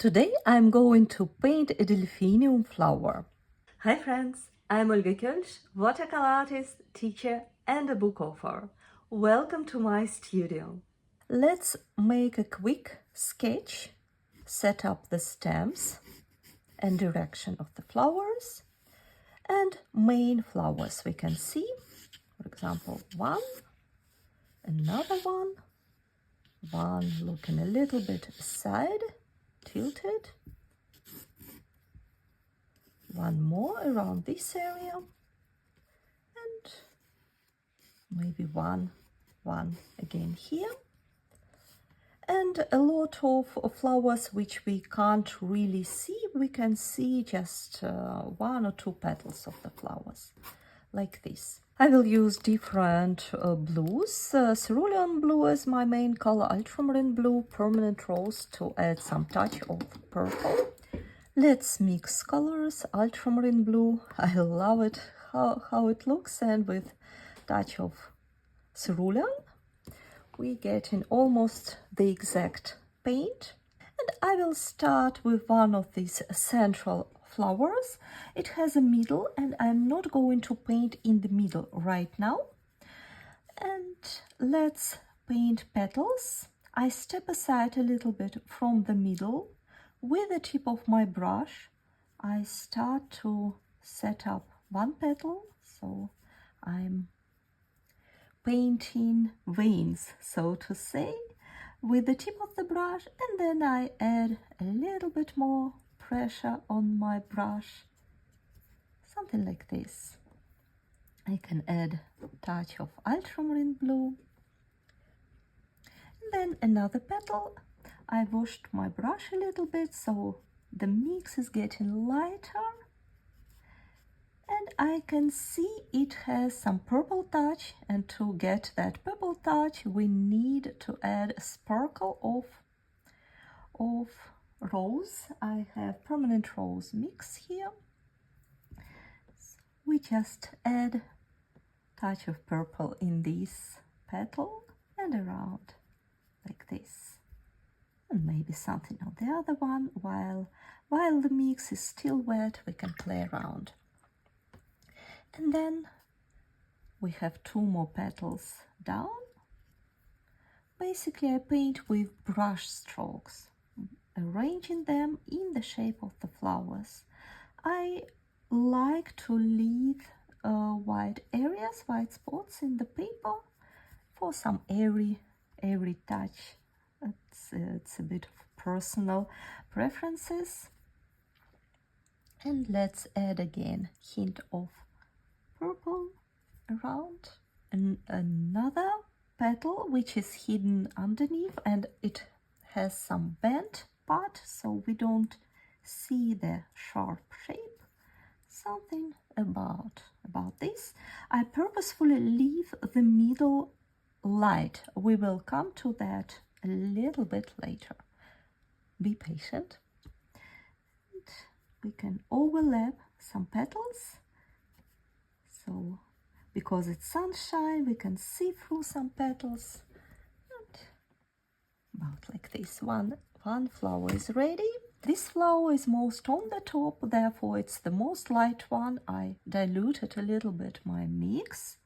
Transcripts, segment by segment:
Today I'm going to paint a delphinium flower. Hi friends, I'm Olga Koelsch, watercolor artist, teacher and a book author. Welcome to my studio. Let's make a quick sketch, set up the stems and direction of the flowers and main flowers we can see. For example, one, another one looking a little bit aside, tilted, one more around this area, and maybe one again here. And a lot of flowers which we can't really see. We can see just one or two petals of the flowers, like this. I will use different blues. Cerulean blue is my main color, ultramarine blue, permanent rose to add some touch of purple. Let's mix colors. Ultramarine blue, I love it, how it looks, and with touch of cerulean we get in almost the exact paint. And I will start with one of these central flowers. It has a middle and I'm not going to paint in the middle right now. And let's paint petals. I step aside a little bit from the middle. With the tip of my brush I start to set up one petal, so I'm painting veins, so to say, with the tip of the brush, and then I add a little bit more pressure on my brush, something like this. I can add a touch of ultramarine blue, and then another petal. I washed my brush a little bit, so the mix is getting lighter. And I can see it has some purple touch, and to get that purple touch we need to add a sparkle of rose. I have permanent rose mix here. So we just add a touch of purple in this petal and around like this. And maybe something on the other one. While the mix is still wet, we can play around. And then we have two more petals down. Basically I paint with brush strokes, arranging them in the shape of the flowers. I like to leave white areas, white spots in the paper for some airy touch. It's a bit of personal preferences. And let's add again hint of purple around, and another petal which is hidden underneath, and it has some bent part so we don't see the sharp shape. Something about this. I purposefully leave the middle light. We will come to that a little bit later. Be patient. And we can overlap some petals. So, because it's sunshine, we can see through some petals. And about like this. One flower is ready. This flower is most on the top, therefore it's the most light one. I diluted a little bit my mix.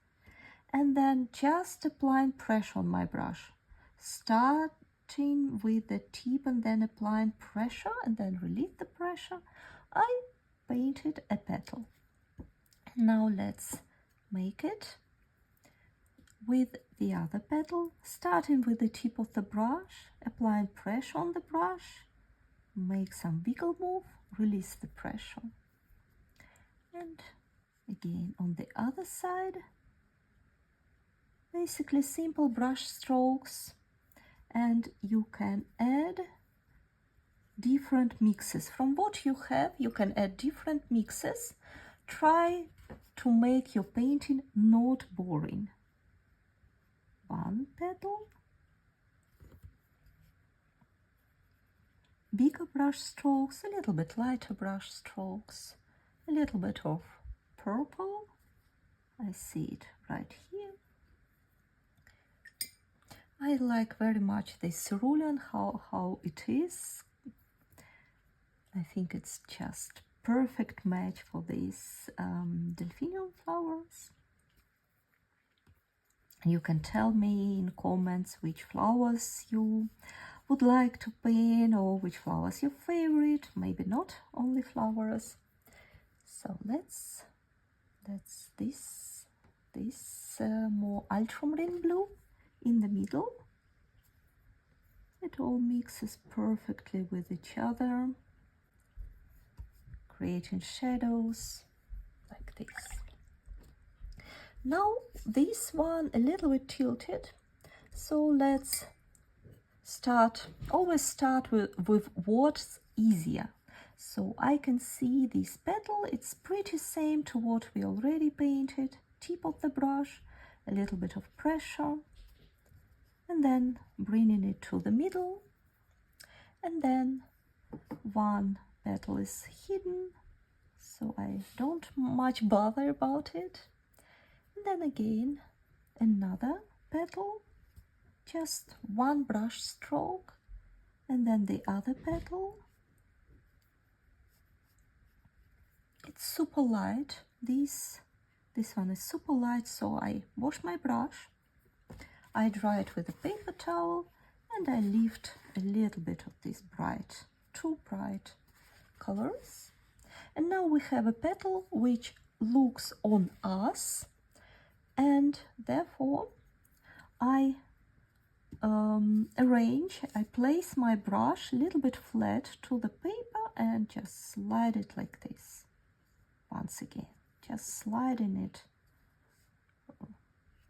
And then just applying pressure on my brush. Starting with the tip and then applying pressure and then relieve the pressure. I painted a petal. Now let's make it with the other petal, starting with the tip of the brush, applying pressure on the brush, make some wiggle move, release the pressure. And again on the other side, basically simple brush strokes, and you can add different mixes. From what you have, you can add different mixes. Try to make your painting not boring. One petal, bigger brush strokes, a little bit lighter brush strokes, a little bit of purple. I see it right here. I like very much this cerulean, how it is I think it's just perfect match for these delphinium flowers. You can tell me in comments which flowers you would like to paint or which flowers your favorite, maybe not only flowers. So let's this more ultramarine blue in the middle. It all mixes perfectly with each other, creating shadows like this. Now this one a little bit tilted, so let's always start with what's easier. So I can see this petal, it's pretty same to what we already painted. Tip of the brush, a little bit of pressure, and then bringing it to the middle, and then one petal is hidden, so I don't much bother about it. And then again another petal, just one brush stroke, and then the other petal. It's super light. This one is super light, so I wash my brush, I dry it with a paper towel, and I lift a little bit of these too bright colors. And now we have a petal which looks on us, and therefore I I place my brush a little bit flat to the paper and just slide it like this. Once again, just sliding it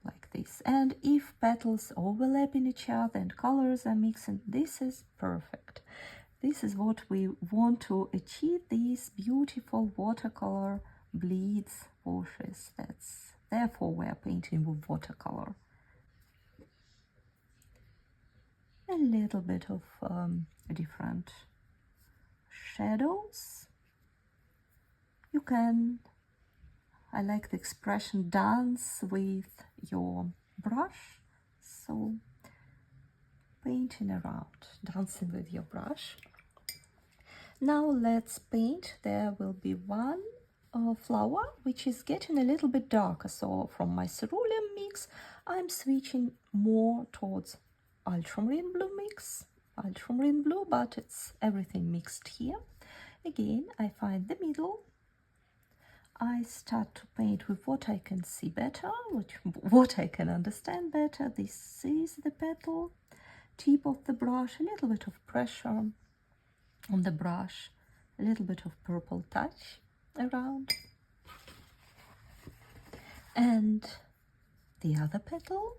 like this. And if petals overlap in each other and colors are mixing, this is perfect. This is what we want to achieve, these beautiful watercolor bleeds, washes. Therefore we are painting with watercolor. A little bit of different shadows. You can, I like the expression, dance with your brush. So painting around, dancing with your brush. Now let's paint. There will be one flower which is getting a little bit darker. So from my cerulean mix, I'm switching more towards ultramarine blue mix. Ultramarine blue, but it's everything mixed here. Again, I find the middle. I start to paint with what I can see better, what I can understand better. This is the petal. Tip of the brush, a little bit of pressure on the brush, a little bit of purple touch around. And the other petal,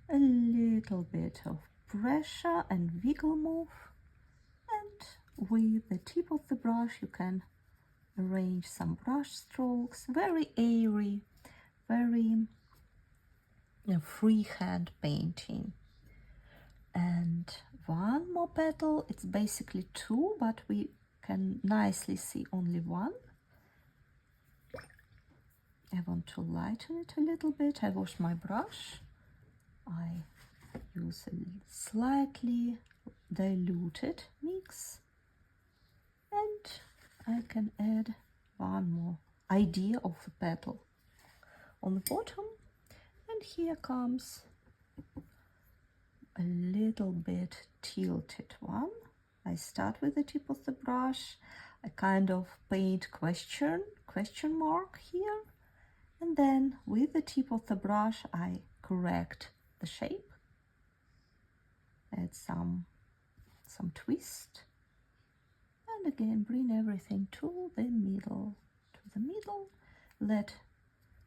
a little bit of pressure and wiggle move, and with the tip of the brush you can arrange some brush strokes, very airy, very freehand painting. And one more petal, it's basically two, but we can nicely see only one. I want to lighten it a little bit. I wash my brush. I use a slightly diluted mix, and I can add one more idea of the petal on the bottom. And here comes a little bit tilted one. I start with the tip of the brush. I kind of paint question mark here, and then with the tip of the brush I correct the shape, add some twist, and again bring everything to the middle. Let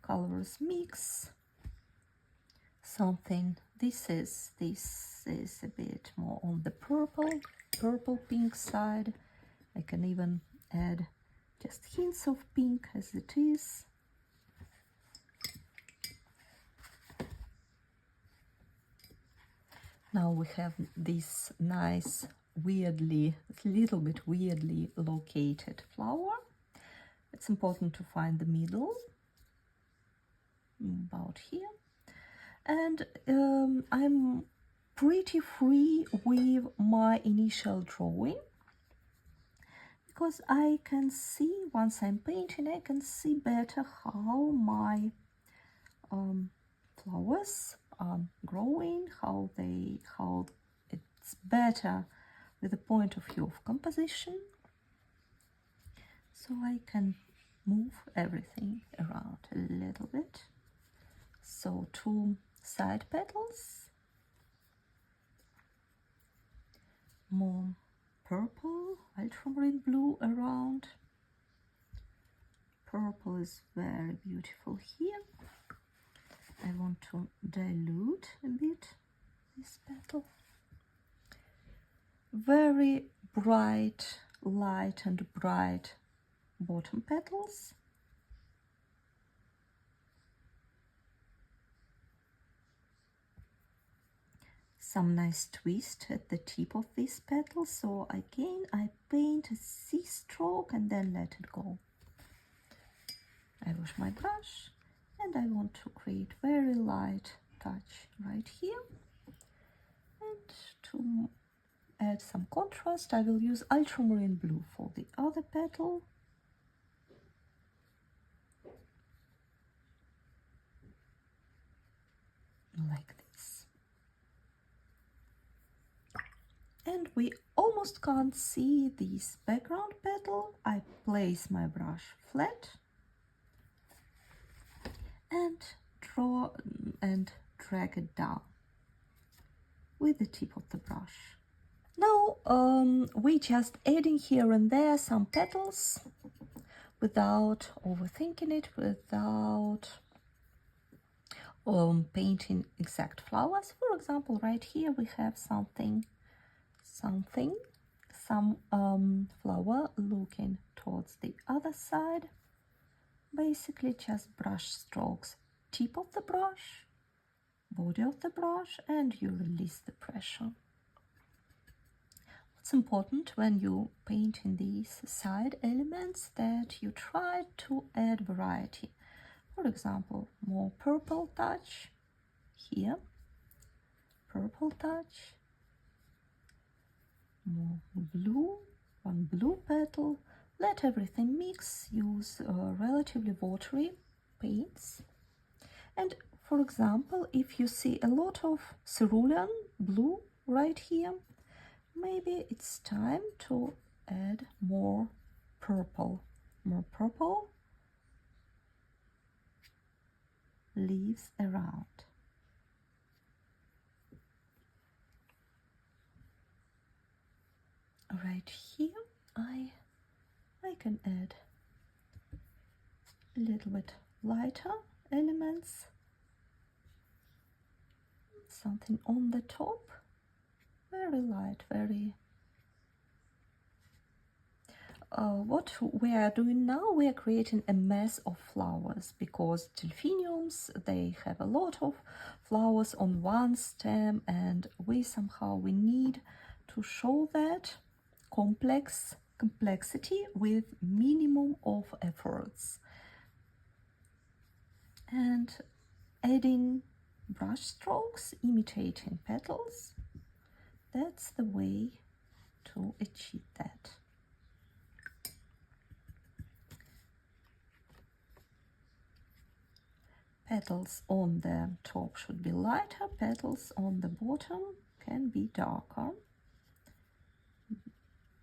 colors mix. Something. This is a bit more on the purple pink side. I can even add just hints of pink as it is. Now we have this nice, little bit weirdly located flower. It's important to find the middle, about here. And I'm pretty free with my initial drawing, because I can see, once I'm painting, I can see better how my flowers are growing, how it's better with the point of view of composition. So I can move everything around a little bit. So 2 side petals, more purple, ultramarine blue around. Purple is very beautiful here. I want to dilute a bit this petal. Very bright, light and bright bottom petals. Some nice twist at the tip of this petal. So again, I paint a C-stroke and then let it go. I wash my brush and I want to create very light touch right here. And to add some contrast, I will use ultramarine blue for the other petal. Like this. And we almost can't see this background petal. I place my brush flat and draw and drag it down with the tip of the brush. Now we just adding here and there some petals without overthinking it, without painting exact flowers. For example, right here we have some flower looking towards the other side. Basically just brush strokes, tip of the brush, body of the brush, and you release the pressure. What's important when you paint in these side elements, that you try to add variety. For example, more purple touch here, purple touch, more blue, one blue petal. Let everything mix. Use relatively watery paints. And for example, if you see a lot of cerulean blue right here, maybe it's time to add more purple. More purple leaves around. Right here I can add a little bit lighter elements, something on the top, very light, very what we are doing now, we are creating a mass of flowers, because delphiniums, they have a lot of flowers on one stem, and we need to show that complexity with minimum of efforts. And adding brush strokes, imitating petals, that's the way to achieve that. Petals on the top should be lighter, petals on the bottom can be darker.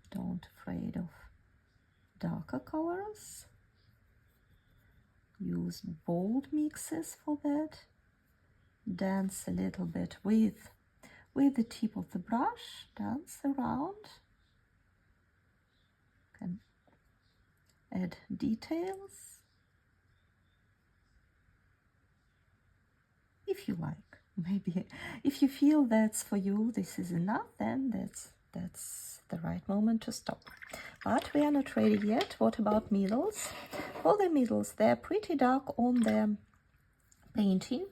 Don't afraid of darker colors. Use bold mixes for that. Dance a little bit with the tip of the brush, dance around. Can add details if you like. Maybe if you feel that's for you, this is enough, then that's the right moment to stop. But we are not ready yet. What about middles? For the middles, they're pretty dark on the painting,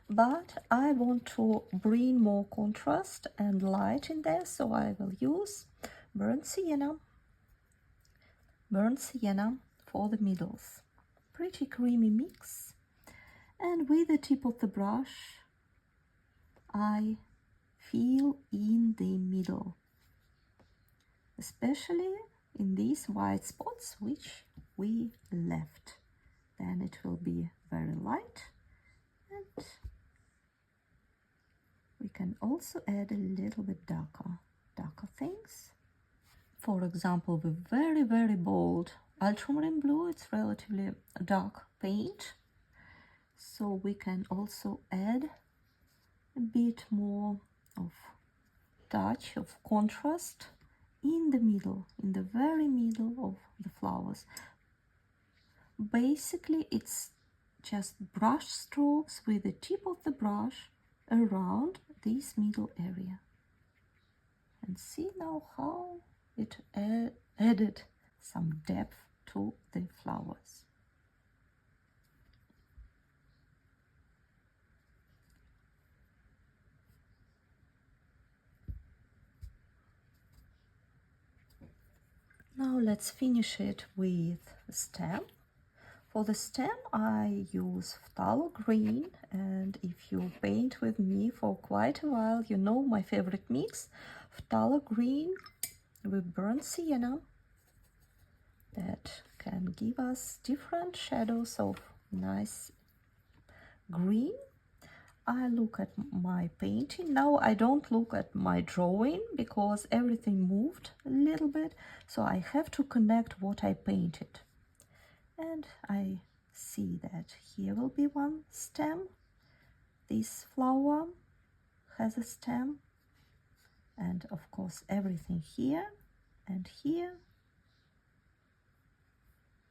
but I want to bring more contrast and light in there, so I will use burnt sienna for the middles. Pretty creamy mix. And with the tip of the brush, I fill in the middle, especially in these white spots which we left. Then it will be very light, and we can also add a little bit darker things. For example, with very, very bold ultramarine blue, it's relatively dark paint, so we can also add a bit more of touch of contrast in the middle, in the very middle of the flowers. Basically, it's just brush strokes with the tip of the brush around this middle area. And see now how it added some depth to the flowers. Now let's finish it with a stem. For the stem I use phthalo green, and if you paint with me for quite a while, you know my favorite mix, phthalo green with burnt sienna, that can give us different shadows of nice green. I look at my painting. Now I don't look at my drawing because everything moved a little bit, so I have to connect what I painted. And I see that here will be one stem. This flower has a stem, and of course everything here and here,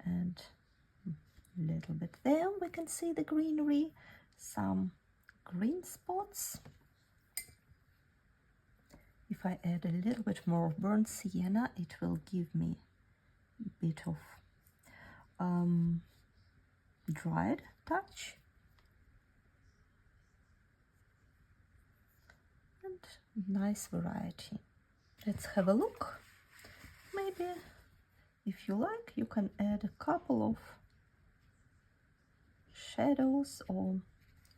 and a little bit there we can see the greenery, some green spots. If I add a little bit more of burnt sienna, it will give me a bit of dried touch, and nice variety. Let's have a look. Maybe if you like, you can add a couple of shadows or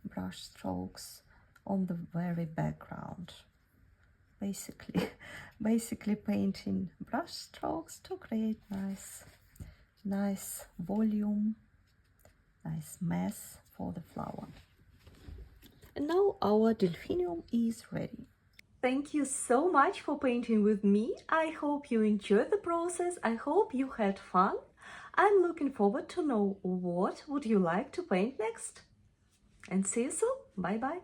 brush strokes on the very background. Basically painting brush strokes to create nice volume, nice mass for the flower. And now our delphinium is ready. Thank you so much for painting with me. I hope you enjoyed the process. I hope you had fun. I'm looking forward to know what would you like to paint next. And see you soon. Bye bye.